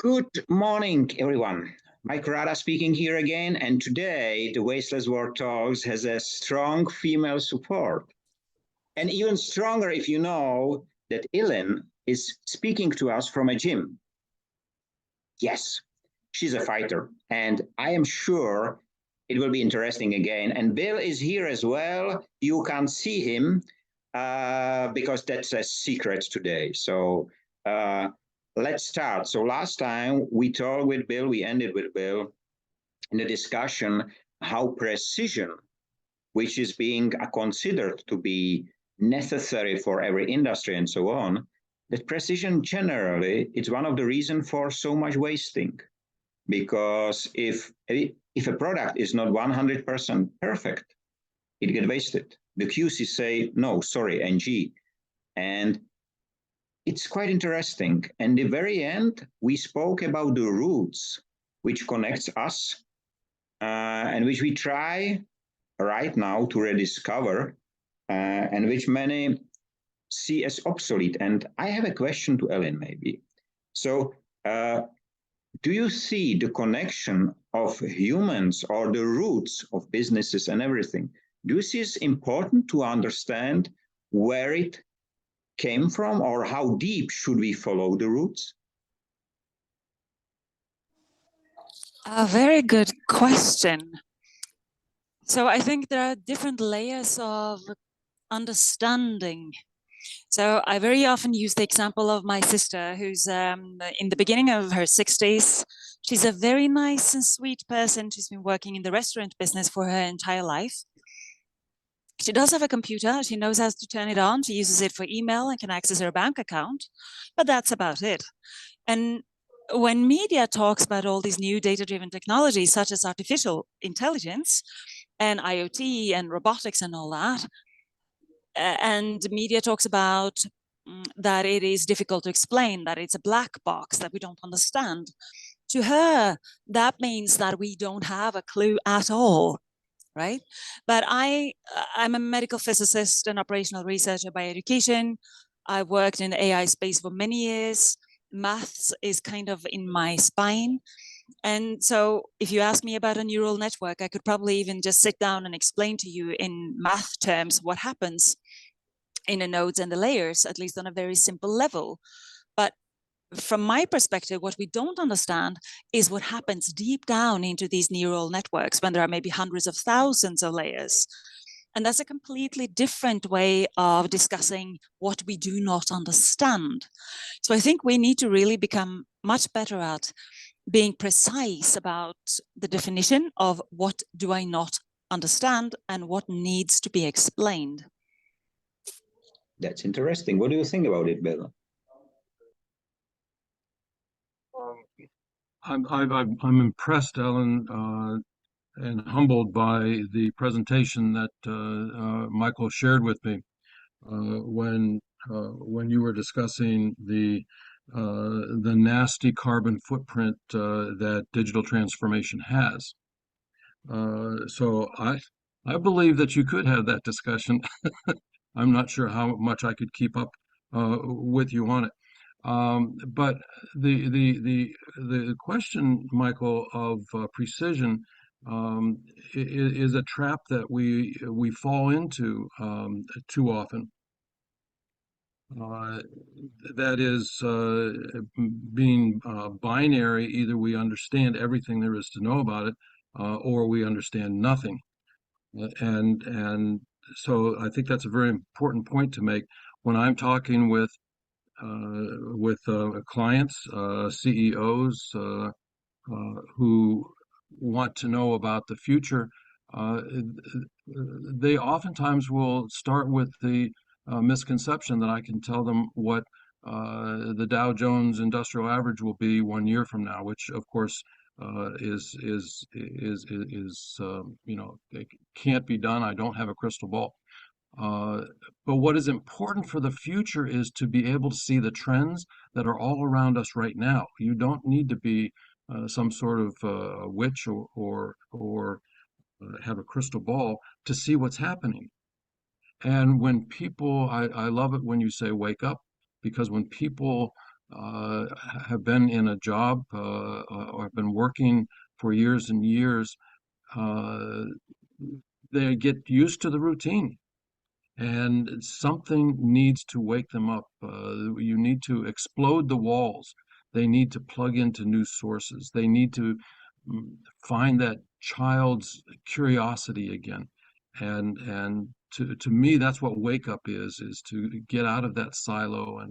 Good morning, everyone. Mike Rada speaking here again, and today the Wasteless World Talks has a strong female support. And even stronger if you know that ELIN is speaking to us from a gym. Yes, she's a fighter, and I am sure it will be interesting again. And Bill is here as well. You can't see him because that's a secret today. So let's start. So last time we talked with Bill, we ended with Bill in the discussion how precision, which is being considered to be necessary for every industry and so on, that precision generally is one of the reasons for so much wasting. Because if a product is not 100% perfect, it gets wasted. The QC say, no, sorry, NG. And it's quite interesting. And the very end, we spoke about the roots which connects us and which we try right now to rediscover and which many see as obsolete. And I have a question to Ellen maybe. So do you see the connection of humans or the roots of businesses and everything? Do you see it's important to understand where it came from, or how deep should we follow the roots? A very good question. So I think there are different layers of understanding. So I very often use the example of my sister, who's in the beginning of her 60s. She's a very nice and sweet person. She's been working in the restaurant business for her entire life. She does have a computer. She knows how to turn it on. She uses it for email and can access her bank account, but that's about it. And when media talks about all these new data-driven technologies, such as artificial intelligence and IoT and robotics and all that, and media talks about that it is difficult to explain, that it's a black box, that we don't understand. To her, that means that we don't have a clue at all, right? But I'm a medical physicist and operational researcher by education. I worked in the AI space for many years. Maths is kind of in my spine. And so if you ask me about a neural network, I could probably even just sit down and explain to you in math terms what happens in the nodes and the layers, at least on a very simple level. But from my perspective, what we don't understand is what happens deep down into these neural networks when there are maybe hundreds of thousands of layers. And that's a completely different way of discussing what we do not understand. So I think we need to really become much better at being precise about the definition of what do I not understand and what needs to be explained. That's interesting. What do you think about it, Bill? I'm impressed, Ellen, and humbled by the presentation that Michael shared with me when you were discussing the nasty carbon footprint that digital transformation has. So I believe that you could have that discussion. I'm not sure how much I could keep up with you on it. But the question, Michael, of precision is a trap that we fall into too often. That is being binary. Either we understand everything there is to know about it, or we understand nothing. And so I think that's a very important point to make when I'm talking with clients, CEOs who want to know about the future. They oftentimes will start with the misconception that I can tell them what the Dow Jones Industrial Average will be 1 year from now, which of course is you know, it can't be done. I don't have a crystal ball. But what is important for the future is to be able to see the trends that are all around us right now. You don't need to be some sort of witch or have a crystal ball to see what's happening. And when people, I love it when you say wake up, because when people have been in a job or have been working for years and years, they get used to the routine. And something needs to wake them up. You need to explode the walls. They need to plug into new sources. They need to find that child's curiosity again. And to me, that's what wake up is to get out of that silo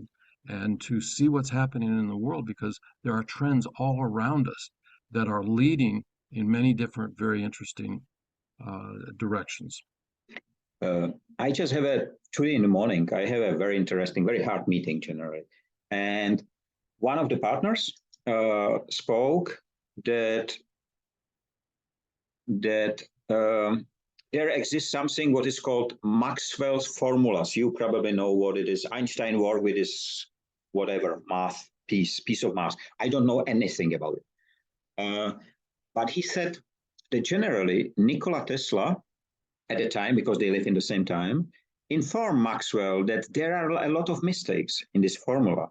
and to see what's happening in the world, because there are trends all around us that are leading in many different, very interesting directions. I just have today in the morning, I have a very interesting, very hard meeting generally. And one of the partners spoke that there exists something what is called Maxwell's formulas. You probably know what it is. Einstein worked with this whatever math piece of math. I don't know anything about it. But he said that generally Nikola Tesla at the time, because they live in the same time, informed Maxwell that there are a lot of mistakes in this formula.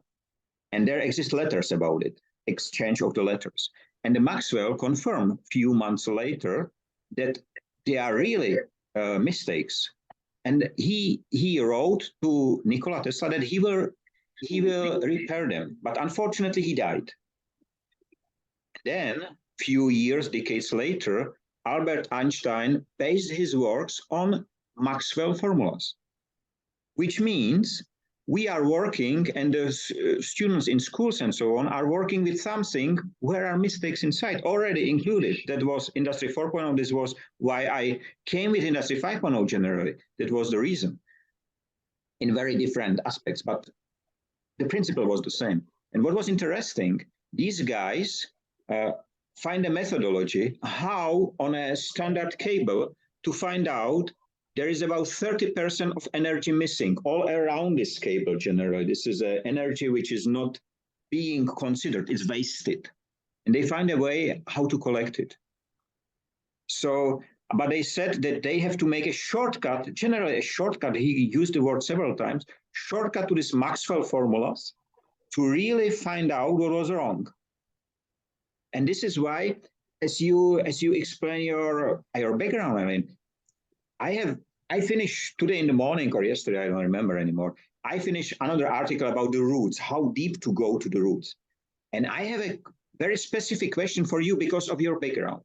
And there exist letters about it, exchange of the letters. And the Maxwell confirmed a few months later that they are really mistakes. And he wrote to Nikola Tesla that he will repair them. But unfortunately, he died. Then, few years, decades later, Albert Einstein based his works on Maxwell formulas, which means we are working, and the students in schools and so on are working with something where are mistakes inside already included. That was Industry 4.0. This was why I came with Industry 5.0 generally. That was the reason, in very different aspects, but the principle was the same. And what was interesting, these guys find a methodology how on a standard cable to find out there is about 30% of energy missing all around this cable generally. This is energy which is not being considered, it's wasted. And they find a way how to collect it. So, but they said that they have to make a shortcut, generally a shortcut, he used the word several times, shortcut to these Maxwell formulas to really find out what was wrong. And this is why, as you explain your background, I mean, I finished today in the morning or yesterday, I don't remember anymore. I finished another article about the roots, how deep to go to the roots. And I have a very specific question for you because of your background.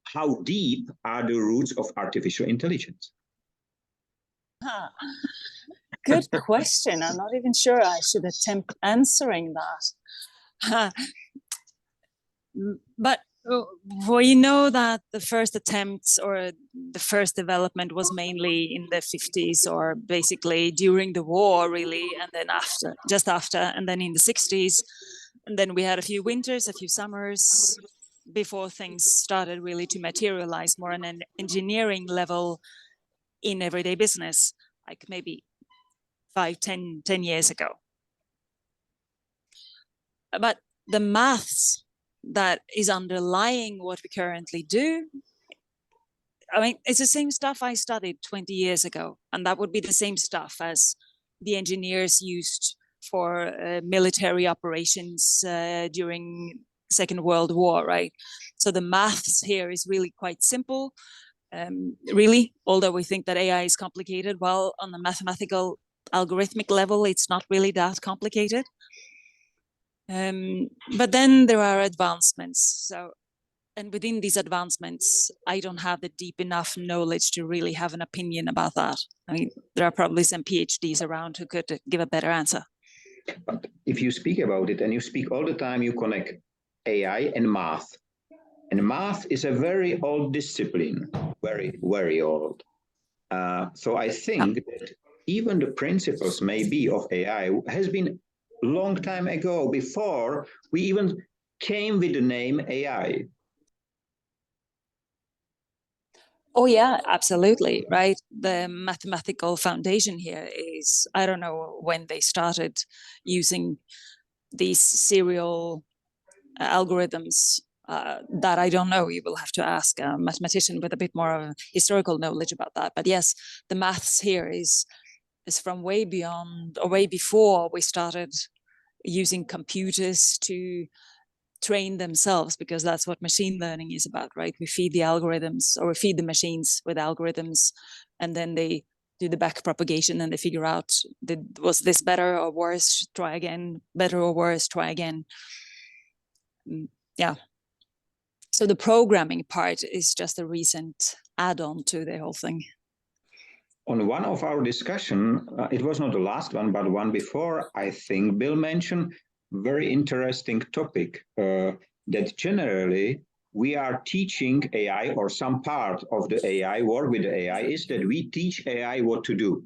How deep are the roots of artificial intelligence? Good question. I'm not even sure I should attempt answering that. But we know that the first attempts or the first development was mainly in the 50s, or basically during the war, really, and then just after, and then in the 60s. And then we had a few winters, a few summers before things started really to materialize more on an engineering level in everyday business, like maybe 10 years ago. But the maths that is underlying what we currently do, I mean, it's the same stuff I studied 20 years ago, and that would be the same stuff as the engineers used for military operations during Second World War, right? So the maths here is really quite simple. Really, although we think that AI is complicated, well, on the mathematical algorithmic level, it's not really that complicated. But then there are advancements. So, and within these advancements, I don't have the deep enough knowledge to really have an opinion about that. I mean, there are probably some PhDs around who could give a better answer. But if you speak about it, and you speak all the time, you connect AI and math. And math is a very old discipline, very, very old. So I think that even the principles maybe of AI has been a long time ago, before we even came with the name AI. Oh yeah, absolutely, right? The mathematical foundation here is, I don't know when they started using these serial algorithms. That I don't know. You will have to ask a mathematician with a bit more of historical knowledge about that. But yes, the maths here is from way beyond or way before we started using computers to train themselves, because that's what machine learning is about, right? We feed the algorithms, or we feed the machines with algorithms, and then they do the back propagation and they figure out, was this better or worse? Try again. Better or worse? Try again. Yeah. So the programming part is just a recent add-on to the whole thing. On one of our discussion, it was not the last one, but one before, I think Bill mentioned very interesting topic that generally we are teaching AI, or some part of the AI work with the AI is that we teach AI what to do.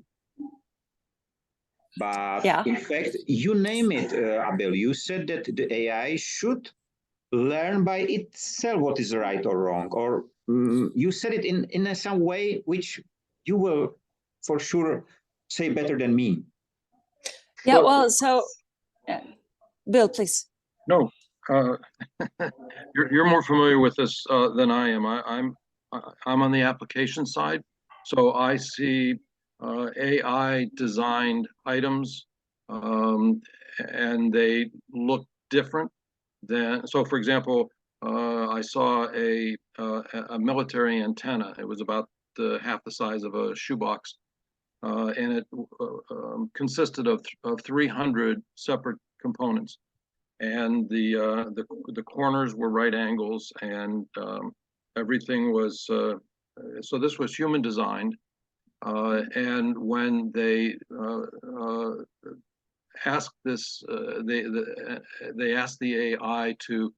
But yeah, in fact, you name it, Abel, you said that the AI should learn by itself what is right or wrong, or you said it in some way which you will for sure say better than me. Yeah, well, so Bill, please. No, you're more familiar with this than I am. I'm on the application side, so I see AI designed items, and they look different than. So, for example, I saw a military antenna. It was about half the size of a shoebox, and it consisted of 300 separate components. And the corners were right angles, and everything was so this was human designed. And when they asked this, they asked the AI to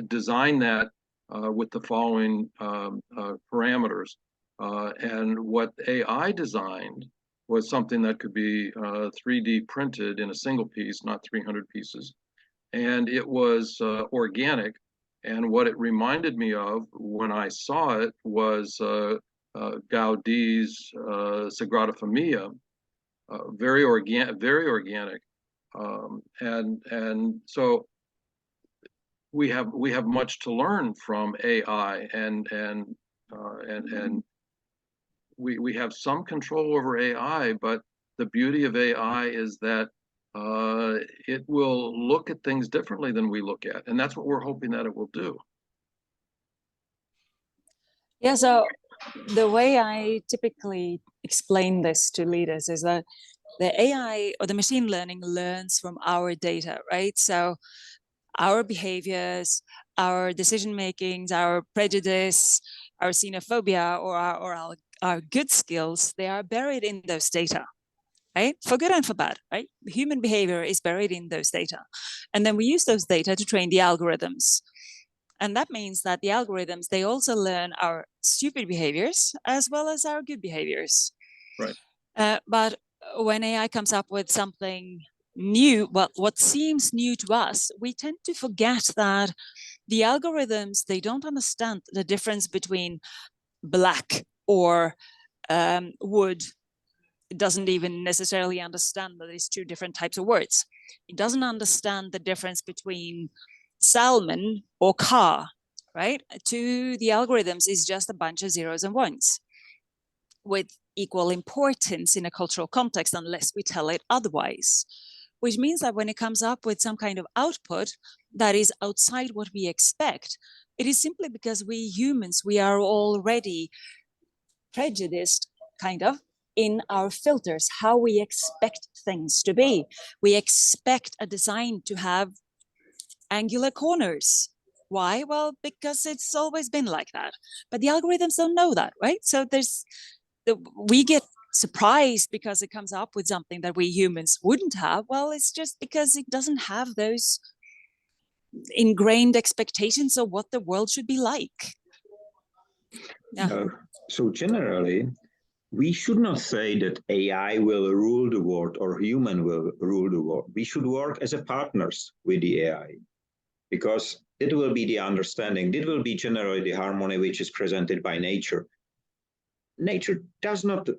design that with the following parameters. And what AI designed was something that could be 3D printed in a single piece, not 300 pieces. And it was organic. And what it reminded me of when I saw it was Gaudi's Sagrada Familia, very organic. And so we have much to learn from AI, and we have some control over AI, but the beauty of AI is that it will look at things differently than we look at, and that's what we're hoping that it will do. Yeah, so the way I typically explain this to leaders is that the AI, or the machine learning, learns from our data, right? So our behaviors, our decision makings, our prejudice, our xenophobia, or our good skills, they are buried in those data. Right? For good and for bad, right? Human behavior is buried in those data. And then we use those data to train the algorithms. And that means that the algorithms, they also learn our stupid behaviors as well as our good behaviors. Right. But when AI comes up with something new, well, what seems new to us, we tend to forget that the algorithms, they don't understand the difference between black or wood. It doesn't even necessarily understand that there's two different types of words. It doesn't understand the difference between salmon or car, right? To the algorithms is just a bunch of zeros and ones with equal importance in a cultural context, unless we tell it otherwise. Which means that when it comes up with some kind of output that is outside what we expect, it is simply because we humans, we are already prejudiced, kind of, in our filters, how we expect things to be. We expect a design to have angular corners. Why? Well, because it's always been like that. But the algorithms don't know that, right? So we get surprised because it comes up with something that we humans wouldn't have. Well, it's just because it doesn't have those ingrained expectations of what the world should be like. Yeah. So generally, we should not say that AI will rule the world or human will rule the world. We should work as a partners with the AI, because it will be the understanding. It will be generally the harmony which is presented by nature. Nature does not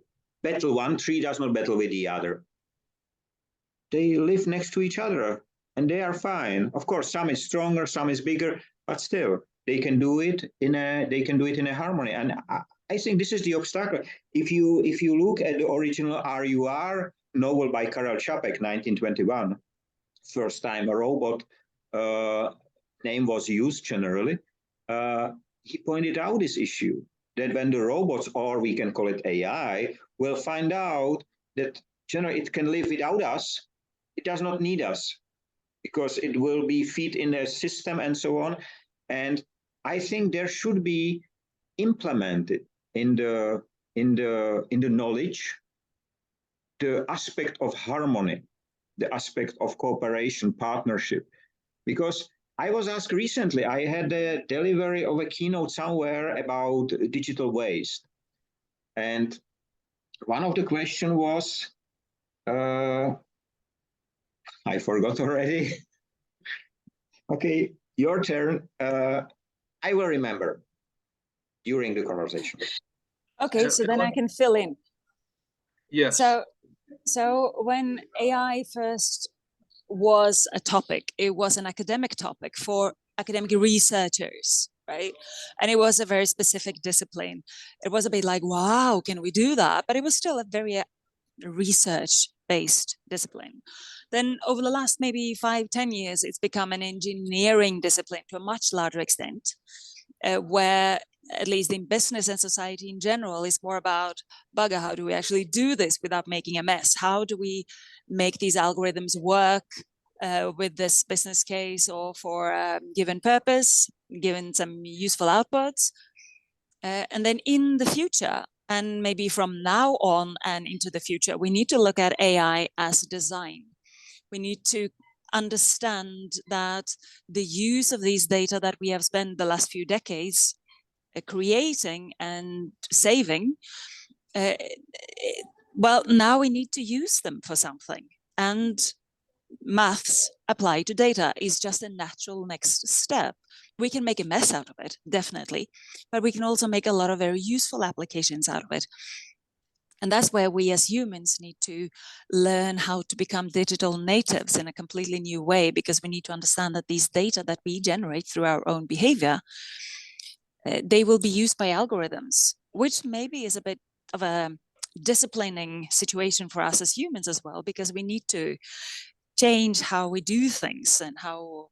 battle, one tree does not battle with the other. They live next to each other and they are fine. Of course, some is stronger, some is bigger, but still they can do it in a harmony. And I think this is the obstacle. If you look at the original RUR novel by Karel Čapek, 1921, first time a robot name was used generally, he pointed out this issue, that when the robots, or we can call it AI, will find out that generally it can live without us, it does not need us, because it will be feed in a system and so on. And I think there should be implemented in the knowledge the aspect of harmony, the aspect of cooperation, partnership. Because I was asked recently, I had a delivery of a keynote somewhere about digital waste. And one of the questions was, I forgot already. Okay, your turn. I will remember during the conversation. Okay, so then I can fill in. Yes. So when AI first was a topic, it was an academic topic for academic researchers, right? And it was a very specific discipline. It was a bit like, wow, can we do that? But it was still a very research-based discipline. Then over the last maybe 5-10 years, it's become an engineering discipline to a much larger extent, where at least in business and society in general, is more about, bugger, how do we actually do this without making a mess? How do we make these algorithms work with this business case or for a given purpose, given some useful outputs? And then in the future, and maybe from now on and into the future, we need to look at AI as design. We need to understand that the use of these data that we have spent the last few decades creating and saving, well, now we need to use them for something. And maths applied to data is just a natural next step. We can make a mess out of it, definitely, but we can also make a lot of very useful applications out of it. And that's where we as humans need to learn how to become digital natives in a completely new way, because we need to understand that these data that we generate through our own behavior, they will be used by algorithms, which maybe is a bit of a disciplining situation for us as humans as well, because we need to change how we do things and how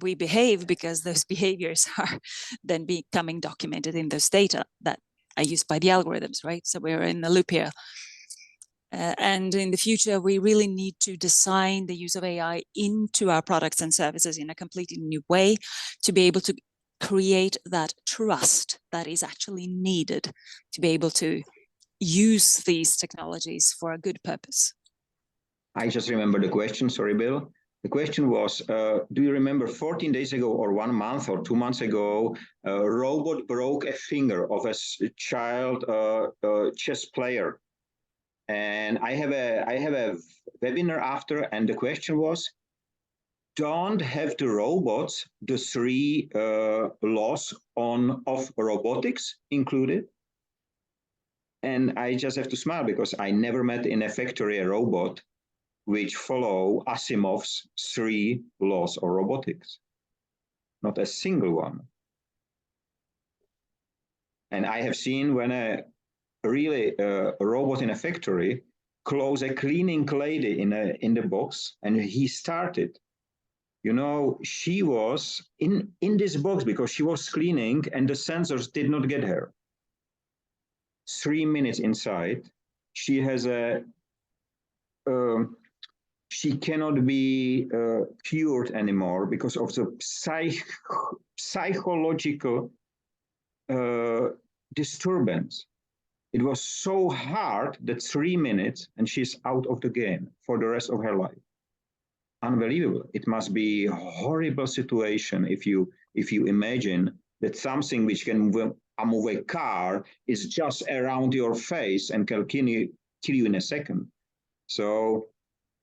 we behave, because those behaviors are then becoming documented in those data that are used by the algorithms, right? So we're in the loop here. And in the future, we really need to design the use of AI into our products and services in a completely new way to be able to create that trust that is actually needed to be able to use these technologies for a good purpose. I just remember the question, sorry, Bill. The question was, do you remember 14 days ago or 1 month or 2 months ago, a robot broke a finger of a child chess player? And I have a webinar after, and the question was, don't have the robots the 3 laws of robotics included? And I just have to smile, because I never met in a factory a robot which follow Asimov's 3 laws of robotics. Not a single one. And I have seen when a robot in a factory close a cleaning lady in the box, and he started. You know, she was in this box because she was cleaning and the sensors did not get her. 3 minutes inside, she has she cannot be cured anymore because of the psychological disturbance. It was so hard that 3 minutes and she's out of the game for the rest of her life. Unbelievable. It must be a horrible situation if you imagine that something which can move a car is just around your face and can kill you in a second. So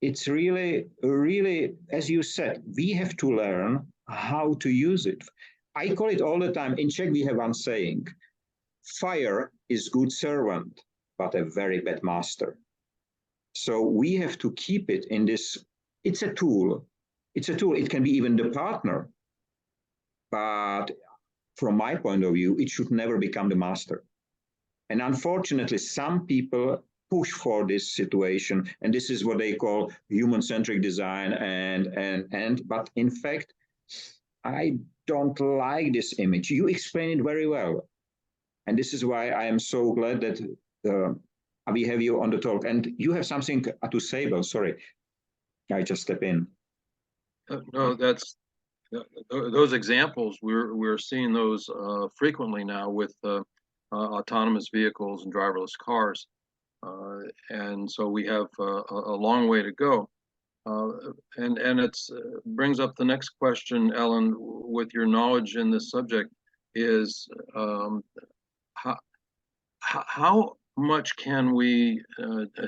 it's really, as you said, we have to learn how to use it. I call it all the time. In Czech, we have one saying, fire is good servant, but a very bad master. So we have to keep it in this. It's a tool. It's a tool. It can be even the partner. But from my point of view, it should never become the master. And unfortunately, some people push for this situation, and this is what they call human-centric design. But in fact, I don't like this image. You explain it very well, and this is why I am so glad that we have you on the talk. And you have something to say, Bill. Sorry, I just step in. No, that's those examples. We're seeing those frequently now with autonomous vehicles and driverless cars, and so we have a long way to go. And it's brings up the next question, Ellen. With your knowledge in this subject, is how much can we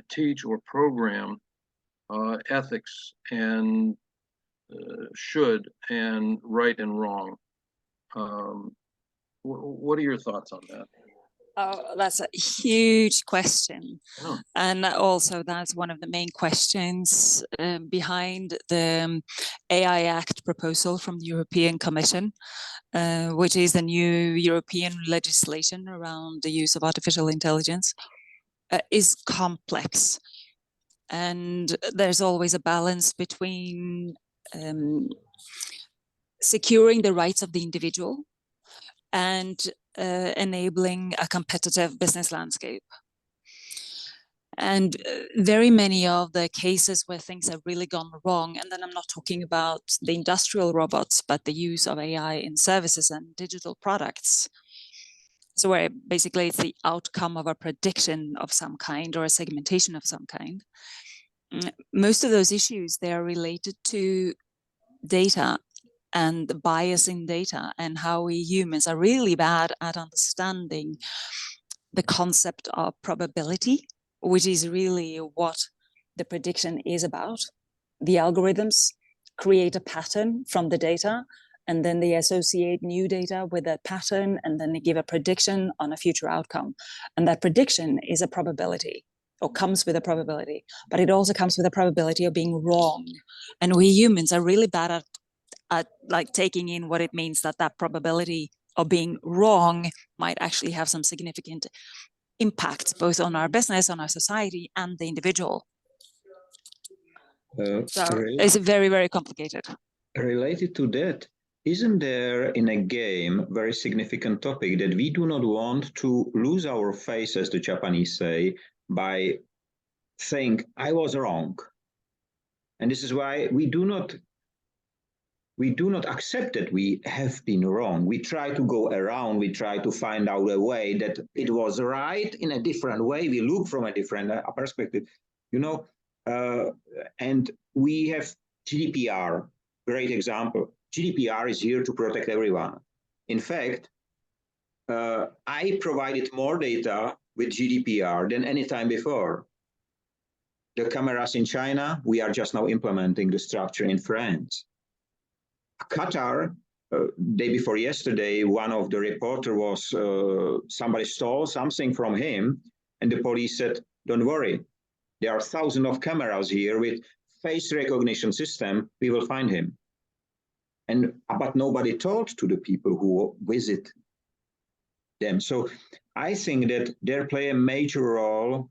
teach or program ethics and should and right and wrong? What are your thoughts on that? Oh, that's a huge question. Oh. And also that's one of the main questions behind the AI Act proposal from the European Commission, which is the new European legislation around the use of artificial intelligence, is complex. And there's always a balance between securing the rights of the individual and enabling a competitive business landscape. And very many of the cases where things have really gone wrong, and then I'm not talking about the industrial robots, but the use of AI in services and digital products. So where basically it's the outcome of a prediction of some kind or a segmentation of some kind. Most of those issues, they are related to data and the bias in data, and how we humans are really bad at understanding the concept of probability, which is really what the prediction is about. The algorithms create a pattern from the data, and then they associate new data with that pattern, and then they give a prediction on a future outcome. And that prediction is a probability, or comes with a probability, but it also comes with a probability of being wrong. And we humans are really bad at like taking in what it means that that probability of being wrong might actually have some significant impact both on our business, on our society, and the individual. So it's very, very complicated. Related to that, isn't there in a game very significant topic that we do not want to lose our face, as the Japanese say, by saying I was wrong? And this is why we do not accept that we have been wrong. We try to go around, we try to find out a way that it was right in a different way. We look from a different perspective, you know, and we have GDPR, great example. GDPR is here to protect everyone. In fact, I provided more data with GDPR than any time before. The cameras in China, we are just now implementing the structure in France. Qatar, day before yesterday, one of the reporter was, somebody stole something from him, and the police said, don't worry, there are thousands of cameras here with face recognition system, we will find him. But nobody told to the people who visit them. So I think that they play a major role,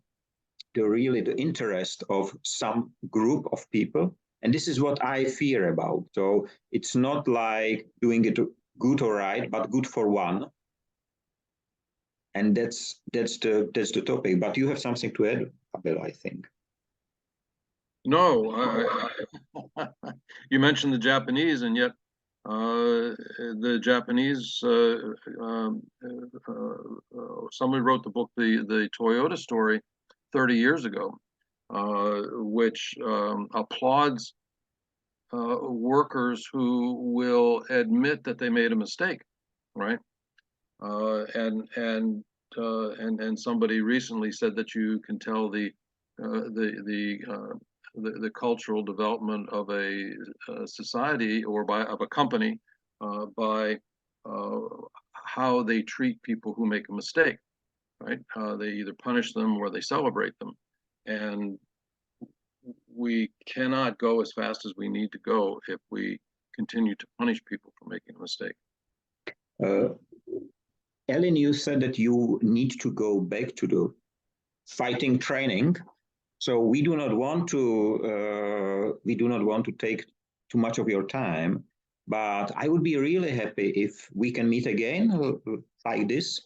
the interest of some group of people. And this is what I fear about. So it's not like doing it good or right, but good for one. And that's the topic. But you have something to add, Abel, I think. No, you mentioned the Japanese, and yet the Japanese, somebody wrote the book, the Toyota Story 30 years ago, which applauds workers who will admit that they made a mistake, right? And somebody recently said that you can tell the cultural development of a society or of a company by how they treat people who make a mistake, right? They either punish them or they celebrate them. And we cannot go as fast as we need to go if we continue to punish people for making a mistake. Elin, you said that you need to go back to the fighting training. So we do not want to take too much of your time, but I would be really happy if we can meet again like this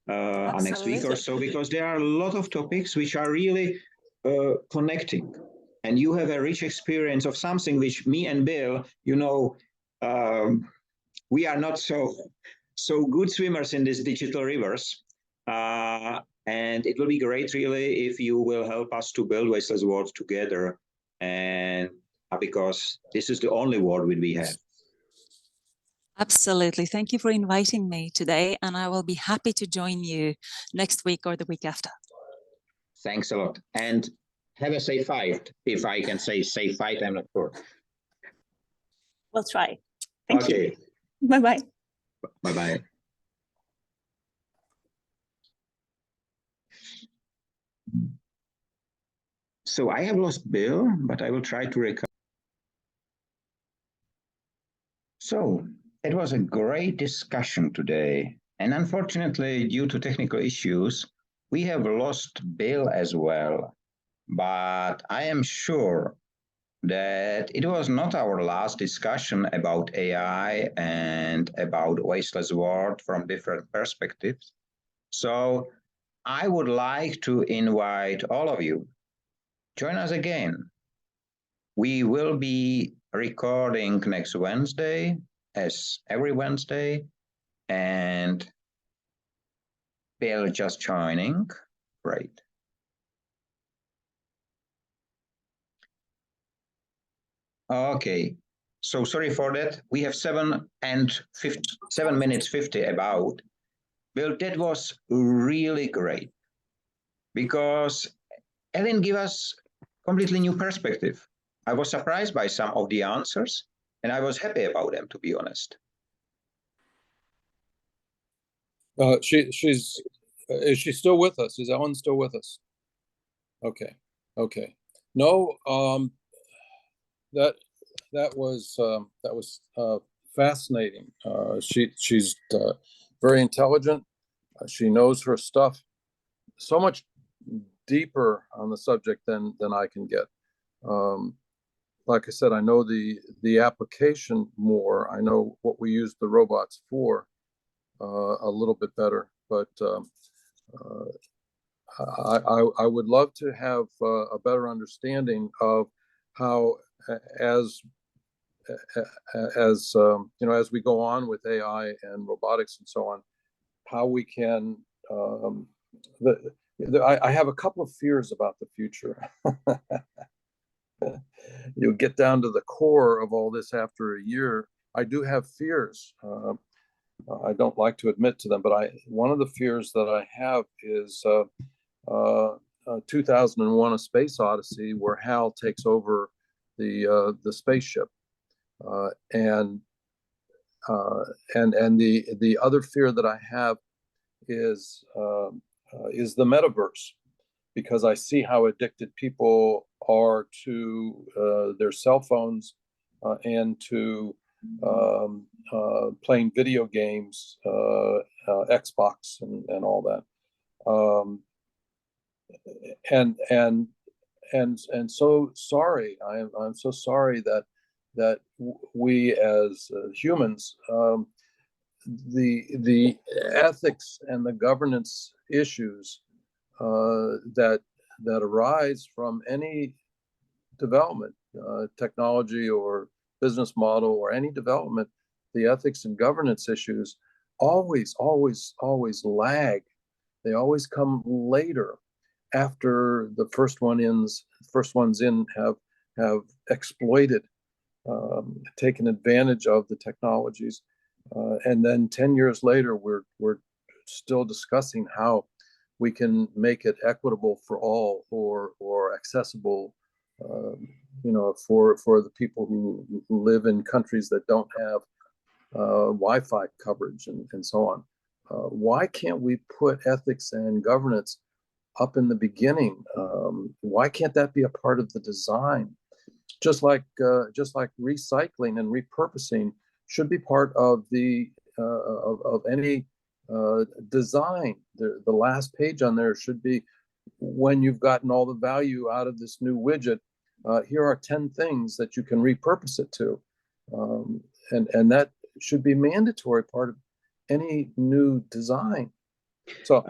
next week or so, because there are a lot of topics which are really connecting. And you have a rich experience of something which me and Bill, we are not so good swimmers in these digital rivers. And it will be great, really, if you will help us to build Wasteless World together. And because this is the only world we have. Absolutely. Thank you for inviting me today. And I will be happy to join you next week or the week after. Thanks a lot. And have a safe fight. If I can say safe fight, I'm not sure. We'll try. Thank you. Bye-bye. Bye-bye. So I have lost Bill, but I will try to recover. So it was a great discussion today. And unfortunately, due to technical issues, we have lost Bill as well. But I am sure that it was not our last discussion about AI and about Wasteless World from different perspectives. So I would like to invite all of you, join us again. We will be recording next Wednesday, as every Wednesday, and Bill just joining. Great. Okay, so sorry for that. We have 7 minutes 50 about. Bill, that was really great because ELIN gave us completely new perspective. I was surprised by some of the answers and I was happy about them, to be honest. Is she still with us? Is Ellen still with us? Okay. No, that was fascinating. She's very intelligent. She knows her stuff so much deeper on the subject than I can get. Like I said, I know the application more. I know what we use the robots for a little bit better, but I would love to have a better understanding of how, as we go on with AI and robotics and so on, how we can. I have a couple of fears about the future. You get down to the core of all this after a year. I do have fears. I don't like to admit to them, but one of the fears that I have is 2001: A Space Odyssey, where HAL takes over the spaceship, and the other fear that I have is the metaverse, because I see how addicted people are to their cell phones and to playing video games, Xbox and all that. And so sorry. I'm so sorry that we as humans, the ethics and the governance issues that arise from any development, technology or business model or any development, the ethics and governance issues always lag. They always come later, after the first ones in have exploited, taken advantage of the technologies, and then 10 years later we're still discussing how we can make it equitable for all, or accessible, for the people who live in countries that don't have Wi-Fi coverage and so on. Why can't we put ethics and governance up in the beginning? Why can't that be a part of the design? Just like recycling and repurposing should be part of the of any design. The last page on there should be when you've gotten all the value out of this new widget, here are 10 things that you can repurpose it to. And that should be a mandatory part of any new design. So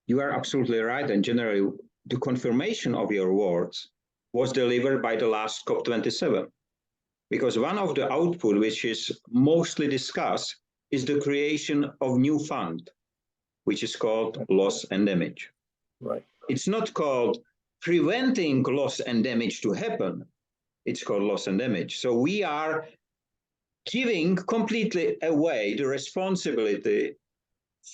you are absolutely right. And generally, the confirmation of your words was delivered by the last COP27. Because one of the output which is mostly discussed is the creation of new fund, which is called loss and damage. right. It's not called preventing loss and damage to happen. It's called loss and damage. So we are giving completely away the responsibility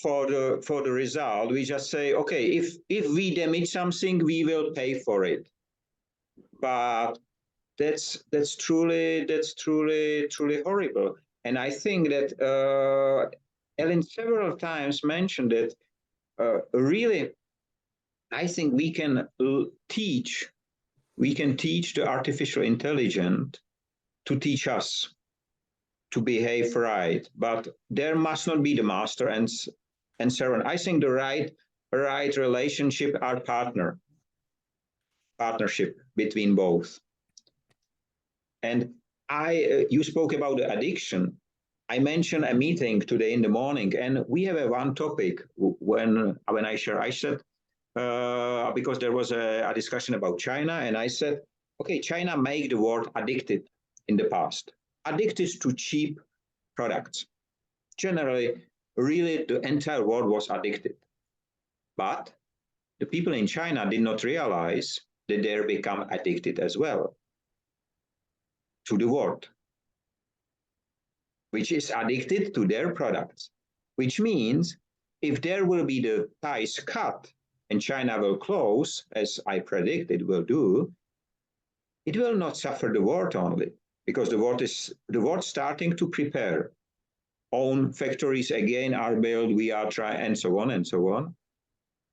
for the result. We just say, okay, if we damage something, we will pay for it. But that's truly horrible. And I think that Elin several times mentioned that really, I think we can teach the artificial intelligence to teach us to behave right, but there must not be the master and so on. I think the right relationship are partnership between both. And you spoke about the addiction. I mentioned a meeting today in the morning, and we have one topic when I said, because there was a discussion about China, and I said, okay, China made the world addicted in the past, addicted to cheap products. Generally, really, the entire world was addicted. But the people in China did not realize that they become addicted as well to the world, which is addicted to their products, which means if there will be the ties cut and China will close, as I predict it will do, it will not suffer the world only, because the world starting to prepare. Own factories again are built, we are trying, and so on and so on.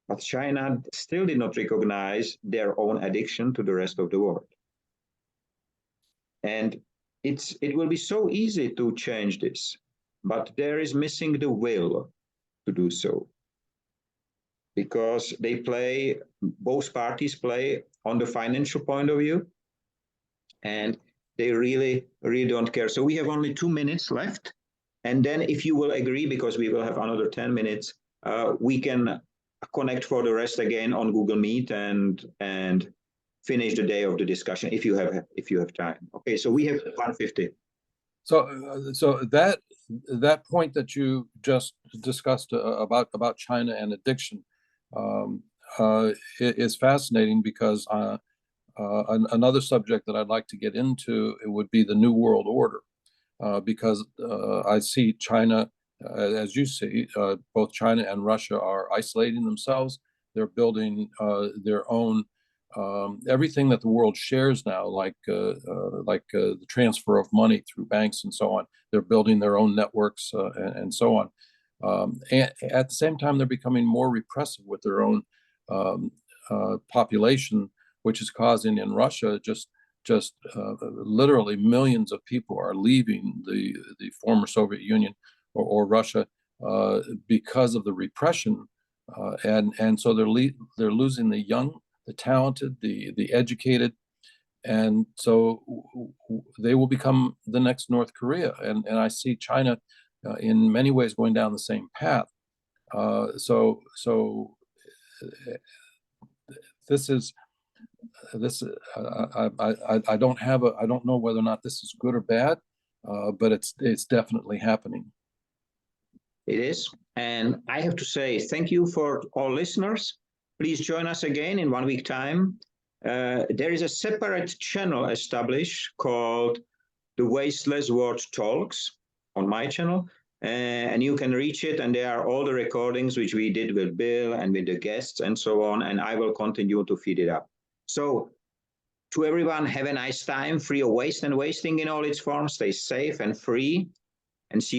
But China still did not recognize their own addiction to the rest of the world. And it will be so easy to change this, but there is missing the will to do so. Because both parties play on the financial point of view, and they really don't care. So we have only 2 minutes left. And then if you will agree, because we will have another 10 minutes, we can connect for the rest again on Google Meet and finish the day of the discussion if you have time. Okay, so we have 1:50. So that point that you just discussed about China and addiction is fascinating, because another subject that I'd like to get into, it would be the New World Order, because I see China, as you see, both China and Russia are isolating themselves. They're building their own everything that the world shares now, like the transfer of money through banks and so on. They're building their own networks and so on. And at the same time, they're becoming more repressive with their own population, which is causing in Russia just literally millions of people are leaving the former Soviet Union or Russia because of the repression, and so they're losing the young, the talented, the educated, and so they will become the next North Korea. And I see China in many ways going down the same path. So I don't know whether or not this is good or bad, but it's definitely happening. It is. And I have to say thank you for all listeners. Please join us again in 1 week time. There is a separate channel established called the Wasteless World Talks on my channel. And you can reach it, and there are all the recordings which we did with Bill and with the guests and so on, and I will continue to feed it up. So to everyone, have a nice time, free of waste and wasting in all its forms. Stay safe and free, and see you